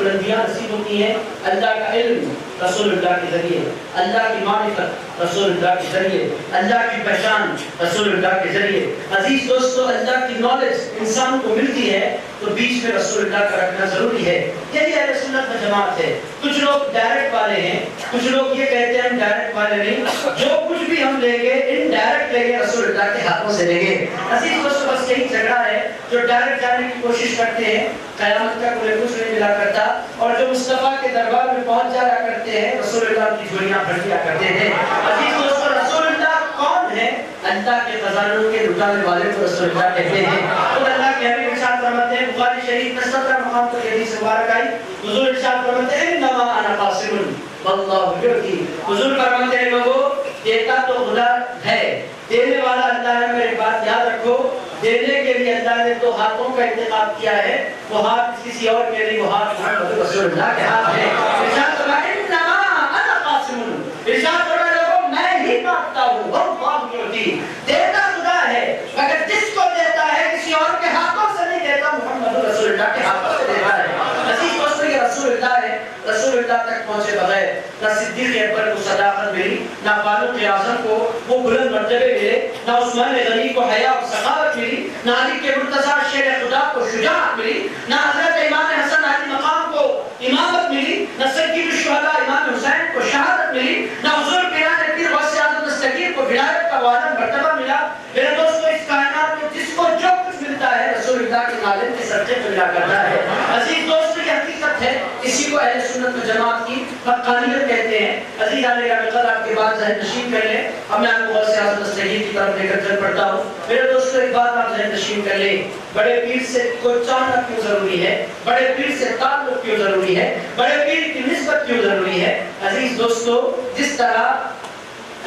بلندیاں نصیب ہوتی ہیں اللہ کا علم رسول اللہ کے ذریعے، اللہ کی معرفت رسول اللہ کے ذریعے، اللہ کی پہچان رسول اللہ کے ذریعے۔ عزیز دوستو، اللہ کی نالج انسان کو ملتی ہے تو بیچ میں رسول اللہ کا رکھنا ضروری ہے۔ یہی اہل سنت و جماعت ہے۔ کچھ لوگ ڈائریکٹ والے ہیں، کچھ لوگ یہ کہتے ہیں ہم ڈائریکٹ والے نہیں، جو کچھ بھی ہم لیں گے انڈائریکٹ لیں گے، رسول اللہ کے ہاتھوں سے لیں گے۔ عزیز دوستو، بس یہی جھگڑا ہے، جو ڈائریکٹ جانے کی کوشش کرتے ہیں قیامت کا کوئی کچھ نہیں ملا کرتا، اور جو مصطفیٰ کے دربار میں پہنچ جایا کرتے ہیں رسول اللہ کی جھولیاں بھر دیا کرتے ہیں۔ عزیز دوستو، رسول اللہ کون ہے؟ اللہ کے خزانوں کے لٹانے والے کو رسول اللہ کہتے ہیں۔ خود اللہ کے حبیب ارشاد فرماتے ہیں، بخاری شریف میں 17 مقام پر یہ حدیث مبارک آئی، حضور ارشاد فرماتے ہیں انما انا قاسم واللہ یعطی۔ حضور فرماتے ہیں لوگوں، دیتا تو خدا ہے، دینے والا اللہ ہے۔ میری بات یاد رکھو، دینے کے لیے اللہ نے دو ہاتھوں کا انتخاب کیا ہے، وہ ہاتھ کسی اور کے نہیں، وہ ہاتھ محمد رسول اللہ کے ہاتھ ہے۔ ارشاد فرمایا انما انا قاسم، ارشاد فرمایا لوگوں میں ہی بانٹتا ہوں، واللہ یعطی۔ دیتا خدا ہے، مگر جس کو دیتا ہے کسی اور کے ہاتھوں سے نہیں دیتا، محمد رسول اللہ کے ہاتھوں سے دیتا ہے۔ عزیز دوستو، یہ رسول اللہ ہے۔ رسول اللہ تک پہنچے بغیر نہ صدیق اکبر کو صداقت ملی، نہ فاروق اعظم کو وہ بلند مرتبے ملے، نہ عثمان غنی کو حیا اور سخاوت ملی، نہ علی کے مرتضیٰ شیر خدا کو شجاعت ملی، نہ حضرت امام حسن علی مقام کو امامت ملی، نہ سید الشہداء امام حسین کو شہادت ملی، نہ حضور پیران پیر غوث اعظم دستگیر کو ولایت کا والا مرتبہ ملا۔ میرے دوستو، اس کائنات میں جس کو جو کچھ ملتا ہے رسول اللہ کے نالے کے صدقے میں ملا کرتا ہے۔ عزیز دوستو، یہ حقیقت ہے، اسی کو اہل سنت و جماعت کی حقانیت کہتے ہیں۔ عزیز علی کا آپ کے بعد ذہن نشین کر لیں، اب میں آپ کو غوث اعظم دستگیر کی طرف لے کر چل پڑتا ہوں۔ میرے دوستو، ایک بات آپ ذہن نشین کر لیں، بڑے پیر سے کوئی چاہنا کیوں ضروری ہے؟ بڑے پیر سے تعلق کیوں ضروری ہے؟ بڑے پیر کی نسبت کیوں ضروری ہے؟ عزیز دوستو، جس طرح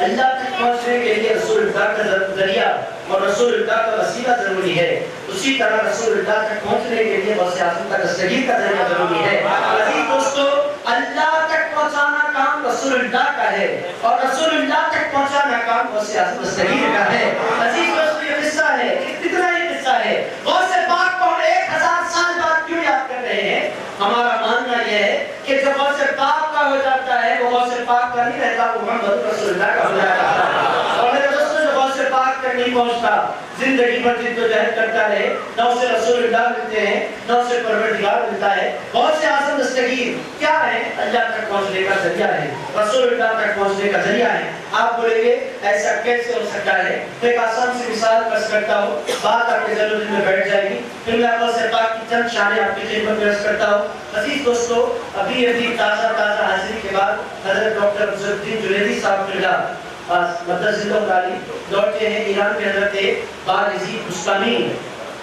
اللہ تک پہنچنے کے لیے رسول اللہ کا ذریعہ اور رسول اللہ کا وسیلہ ضروری ہے، اسی طرح رسول اللہ تک پہنچنے کے لیے غوث اعظم کا دستگیر کا ذریعہ ضروری ہے۔ عزیز دوستو، اللہ تک پہنچانا کام رسول اللہ کا ہے، اور رسول اللہ تک پہنچانا کام غوث اعظم دستگیر کا ہے۔ عزیز دوستو، یہ قصہ ہے، کتنا ہی قصہ ہے۔ غوث پاک کو ہم 1000 سال بعد کیوں یاد کر رہے ہیں؟ ہمارا ماننا یہ ہے کہ جب غوث پاک کا ہو جاتا ہے، وہ غوث پاک کا نہیں رہتا، وہ محمد رسول اللہ کا ہو جاتا ہے۔ اور میرے دوستو، جو غوث پاک تک نہیں پہنچتا، زندگی بھر جد و جہد کرتا رہے، نہ اسے رسول اللہ ملتے ہیں، نہ اسے پروردگار ملتا ہے۔ غوث اعظم دستگیر کیا ہے؟ اللہ تک پہنچنے کا ذریعہ ہے، رسول اللہ تک پہنچنے کا ذریعہ ہے۔ آپ بولیں گے ایسا کیسے ہو سکتا ہے؟ ایک آسان سی مثال پیش کرتا ہوں، بات آپ کے ذہن میں بیٹھ جائے گی، پھر میں غوث پاک کی چند شانیں آپ کی خدمت میں عرض کرتا ہوں۔ عزیز دوستو، ابھی تازہ حاضری کے بعد حضرت ڈاکٹر عزت الدین جنیدی صاحب مدرس علی لوٹے ہیں ایران کے حضرت بایزید بستانی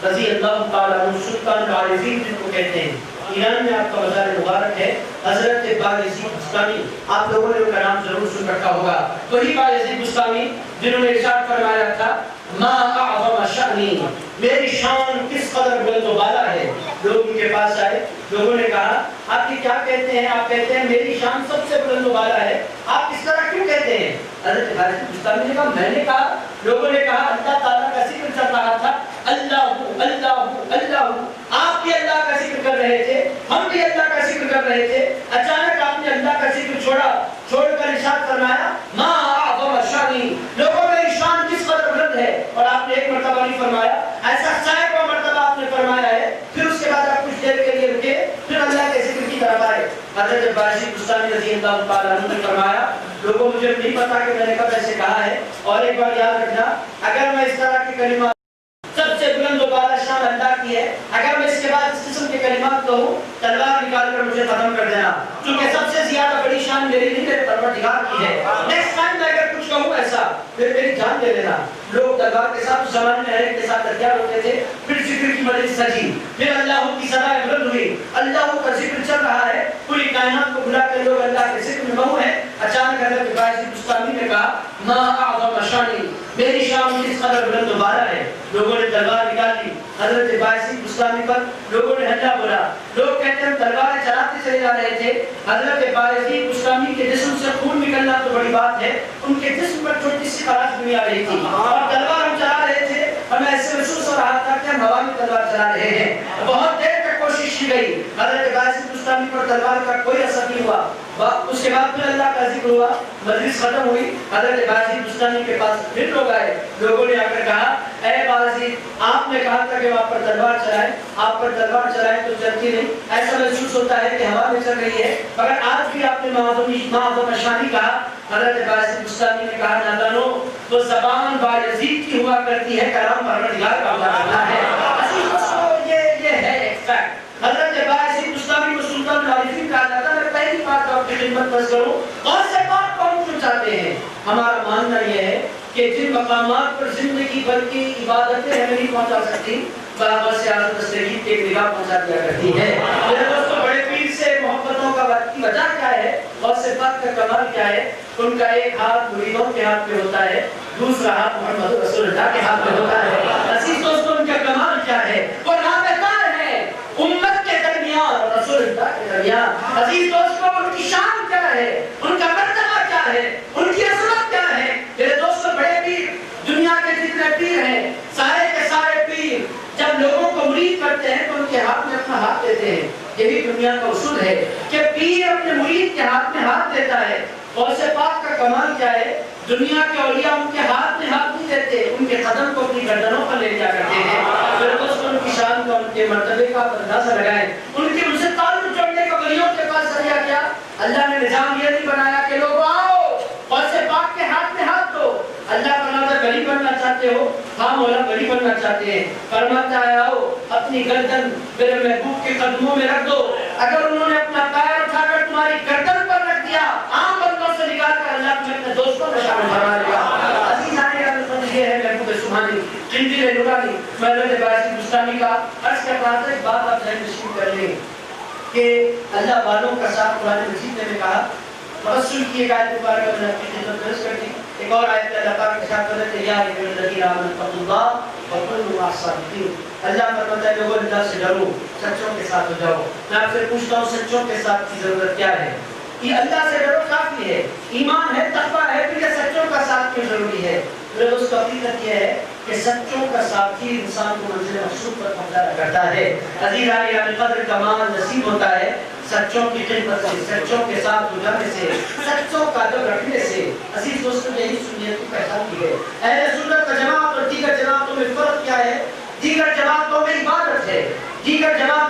رضی اللہ تعالیٰ عنہ، سلطان العارفین جن کو کہتے ہیں، ایران میں آپ کا مزار مبارک ہے۔ حضرت بایزید بستانی، آپ لوگوں نے ان کا نام ضرور سن رکھا ہوگا، وہی بایزید بستانی جنہوں نے ارشاد فرمایا تھا ما اعظم شأنی، میری شان کس قدر بلند و بالا ہے۔ لوگ ان کے پاس آئے، لوگوں نے کہا آپ یہ کیا کہتے ہیں؟ آپ کہتے ہیں میری شان سب سے بلند و بالا ہے، آپ اس طرح کیوں کہتے ہیں؟ حضرت بایزید بستانی نے کہا میں نے کہا، لوگوں نے کہا اللہ تعالیٰ کا ذکر چل رہا تھا، اللہ اللہ اللہ، آپ بھی اللہ کا ذکر کر رہے تھے، ہم بھی اللہ کا ذکر کر رہے تھے، اچانک آپ نے اللہ کا ذکر چھوڑ کر ارشاد فرمایا ما اعظم شأنی، لوگوں میری شان کس قدر بلند ہے، اور آپ نے ایک مرتبہ نہیں فرمایا، ایسا سینکڑوں مرتبہ آپ نے فرمایا ہے۔ پھر اس کے بعد آپ کچھ دیر کے لیے رکے، پھر اللہ کے ذکر کی طرف آئے۔ حضرت بایزید بستانی رضی اللہ تعالیٰ عنہ نے فرمایا لوگوں مجھے نہیں پتا کہ میں نے کب ایسے کہا ہے، اور ایک بار یاد رکھنا اگر میں اس طرح کے کلمات سب سے بلند و بالا شان اللہ کی ہے، اگر میں اس کے بعد اس قسم کے کلمات کہوں تلوار نکال کر مجھے ختم کر دینا، کیونکہ سب سے زیادہ بڑی شان میری نہیں میرے پروردگار کی ہے۔ نیکسٹ ٹائم میں اگر کچھ کہوں ایسا پھر میری جان دے دینا۔ لوگ تلوار کے ساتھ اس زمانے میں ہر ایک کے ساتھ ہتھیار ہوتے تھے، پھر ذکر کی مجلس سجی، پھر اللہ کی صدائے بلند ہوئی، اللہ کا ذکر چل رہا ہے، پوری کائنات کو بلا کر لوگ اللہ کے ذکر میں مہو ہیں۔ اچانک حضرت بایزید بستانی نے کہا ما اعظم شانی، میری شان کس قدر بلند و بالا ہے۔ لوگوں نے تلوار نکال لی حضرت بایزید بستانی پر، لوگوں نے ہنڈا بولا، لوگ کہتے ہیں تلواریں چلاتے چلے جا رہے تھے، حضرت بایزید بستانی کے جسم سے خون نکلنا تو بڑی بات ہے، ان کے جسم پر چھوٹی سی خراش بھی آ رہی تھی، اور تلوار ہم چلا رہے تھے، ہمیں ایسے محسوس ہو رہا تھا کہ ہم ہوا میں تلوار چلا رہے ہیں۔ بہت دیر تک کوشش کی گئی، حضرت باسط بستانی پر تلوار کا کوئی اثر نہیں ہوا۔ اس کے بعد پھر اللہ کا ذکر ہوا، مجلس ختم ہوئی، حضرت باسط بستانی کے پاس پھر لوگ آئے، لوگوں نے آ کر کہا اے باسط آپ نے کہا تھا کہ آپ پر تلوار چلائیں، آپ پر تلوار چلائیں تو چلتی نہیں، ایسا محسوس ہوتا ہے کہ ہوا میں چل رہی ہے، مگر آج بھی آپ نے معظم شانی کہا۔ حضرت باسط بستانی نے کہا نادانو وہ زبان بایزید کی ہوا کرتی ہے، کلام پروردگار کا ہوا کرتا ہے۔ عزیز دوستو یہ ہے ایک فیکٹ۔ حضرت باسط بستانی کو سلطان العارفین کہا جاتا ہے۔ میں پہلی بات آپ کی خدمت پیش کروں، اور سے بات کون کیوں چاہتے ہیں؟ ہمارا ماننا یہ ہے کہ جن مقامات پر زندگی بھر کی عبادتیں ہمیں نہیں پہنچا سکتی، بابا سے اعظم دستگیر کی ایک نگاہ پہنچا دیا کرتی ہے۔ میرے دوستو بڑے پیر سے محبتوں کا وجہ کیا ہے اور صفات کا کمال کیا ہے؟ ان کا ایک ہاتھ مریدوں کے ہاتھ میں ہوتا ہے، دوسرا ہاتھ محمد رسول اللہ کے ہاتھ میں ہوتا ہے۔ عزیز دوستو ان کا کمال کیا ہے؟ وہ رابطہ ہے امت کے درمیان اور رسول اللہ کے درمیان۔ عزیز دوستو ان کی شان کیا ہے؟ ان کا مرتبہ کیا ہے؟ ان کی عظمت کیا ہے؟ میرے دوستو بڑے پیر، دنیا کے جتنے پیر ہیں، سارے کے سارے پیر جب لوگوں کو مرید کرتے ہیں تو ان کے ہاتھ میں اپنا ہاتھ دیتے ہیں۔ یہی دنیا کا اصول ہے کہ پیر اپنے مرید کے ہاتھ میں ہاتھ دیتا ہے۔ غوث پاک کا کمال کیا ہے؟ دنیا کے اولیاء ان کے ہاتھ میں ہاتھ نہیں دیتے، ان کے قدم کو اپنی گردنوں پر لے جا کرتے ہیں۔ میرے دوستو ان کی شان کو، ان کے مرتبے کا اندازہ لگائیں، ان سے تعلق جوڑنے کا ولیوں کے پاس ذریعہ کیا؟ اللہ نے نظام یہ نہیں بنایا کہ لوگ آؤ غوث پاک کے ہاتھ میں ہاتھ دو۔ اللہ فرماتا ہے ولی بننا چاہتے ہو؟ ہاں مولا ولی بننا چاہتے ہیں۔ فرماتا ہے آؤ اپنی گردن میرے محبوب کے قدموں میں رکھ دو۔ اگر انہوں نے اپنا پیر اٹھا کر تمہاری گردن پر رکھ دیا، عام بندوں سے نکال کر اللہ تمہیں اپنے دوستوں میں شامل فرما لے گا۔ عزیز آنے کا مطلب یہ ہے محبوب سبحانی قندیل نورانی حضرت باسط بستانی کا عرض کر رہا تھا۔ ایک بات آپ ذہن نشین کر لیں کہ اللہ والوں کا ساتھ قرآن مجید نے کہا، توسل کی ایک آیت مبارکہ میں نے اپنی خدمت درس کر دی۔ ایک اور آیت اللہ پاک کے ساتھ حضرت یا ایھا الذین آمنوا اتقوا اللہ وکونوا مع الصادقین۔ اللہ فرماتا ہے لوگوں اللہ سے ڈرو، سچوں کے ساتھ ہو جاؤ۔ میں آپ سے پوچھتا ہوں سچوں کے ساتھ کی ضرورت کیا ہے؟ یہ اللہ سے ڈرو کافی ہے، ایمان ہے، تقویٰ ہے، پھر یہ سچوں کا ساتھ کیوں ضروری ہے؟ میرے دوستو حقیقت یہ ہے کہ سچوں کا ساتھ ہی انسان کو منزل مقصود پر پہنچایا کرتا ہے۔ عزیز عالی قدر کمال نصیب ہوتا ہے سچوں کی خدمت سے، سچوں کے ساتھ گزارنے سے، سچوں کا ادب رکھنے سے۔ عزیز دوستو یہی سنیت کی پہچان کی ہے۔ اہل سنت کا جماعت اور دیگر جماعتوں میں فرق کیا ہے؟ دیگر جماعتوں میں عبادت ہے، دیگر جماعتوں